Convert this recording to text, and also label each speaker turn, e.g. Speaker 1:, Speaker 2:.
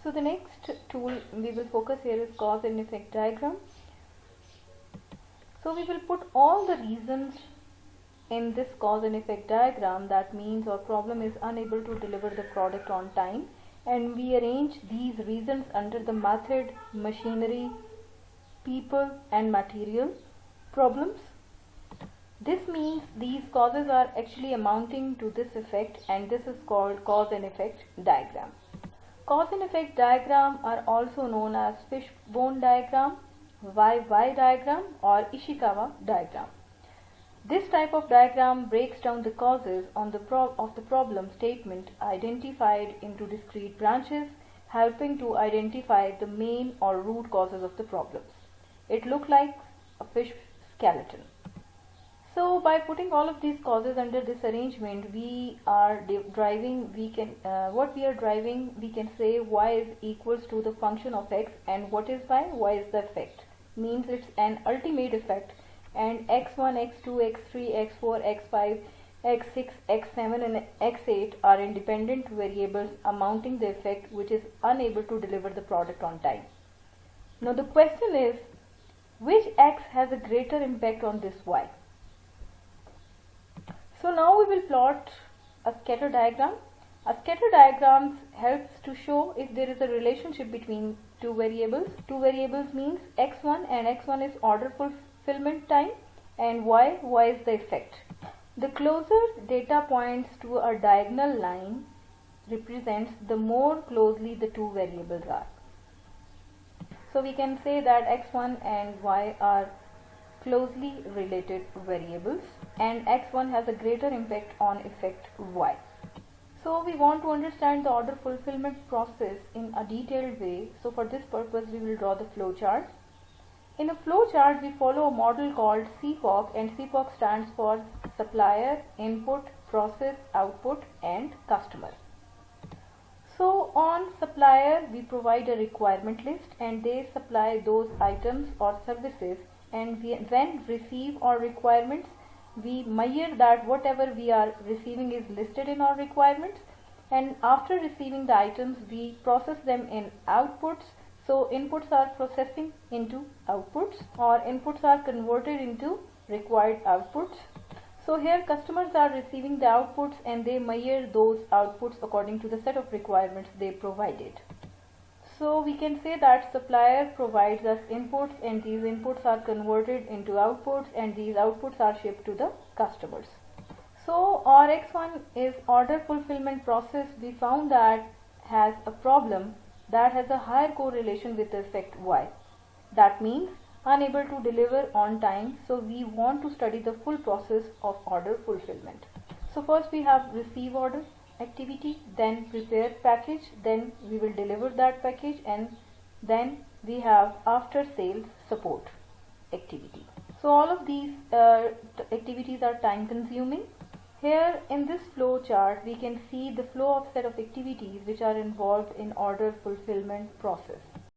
Speaker 1: So the next tool we will focus here is cause and effect diagram. So we will put all the reasons in this cause and effect diagram that means our problem is unable to deliver the product on time, and we arrange these reasons under the method, machinery, people and material problems. This means these causes are actually amounting to this effect, and this is called cause and effect diagram. Cause and effect diagram are also known as fishbone diagram, YY diagram or Ishikawa diagram. This type of diagram breaks down the causes of the problem statement identified into discrete branches, helping to identify the main or root causes of the problems. It looks like a fish skeleton. So by putting all of these causes under this arrangement, we are driving, we can say y is equals to the function of x, and what is y is the effect, means it's an ultimate effect, and x1, x2, x3, x4, x5, x6, x7 and x8 are independent variables amounting the effect which is unable to deliver the product on time. Now the question is, which x has a greater impact on this y? So now we will plot a scatter diagram. A scatter diagram helps to show if there is a relationship between two variables. Two variables means x1, and x1 is order fulfillment time, and y is the effect. The closer data points to a diagonal line represents the more closely the two variables are. So we can say that x1 and y are closely related variables, and x1 has a greater impact on effect y. So we want to understand the order fulfillment process in a detailed way. So for this purpose we will draw the flow chart. In a flow chart we follow a model called CPOC, and CPOC stands for supplier, input, process, output and customer. So on supplier we provide a requirement list, and they supply those items or services, and when receive our requirements, we measure that whatever we are receiving is listed in our requirements, and after receiving the items we process them in outputs. So inputs are processing into outputs, or inputs are converted into required outputs. So here customers are receiving the outputs, and they measure those outputs according to the set of requirements they provided. So we can say that supplier provides us inputs, and these inputs are converted into outputs, and these outputs are shipped to the customers. So our x1 is order fulfillment process. We found that has a problem that has a higher correlation with the effect y. That means unable to deliver on time. So we want to study the full process of order fulfillment. So first we have receive order activity, then prepare package, then we will deliver that package, and then we have after sales support activity. So all of these activities are time consuming. Here in this flow chart we can see the flow of set of activities which are involved in order fulfillment process.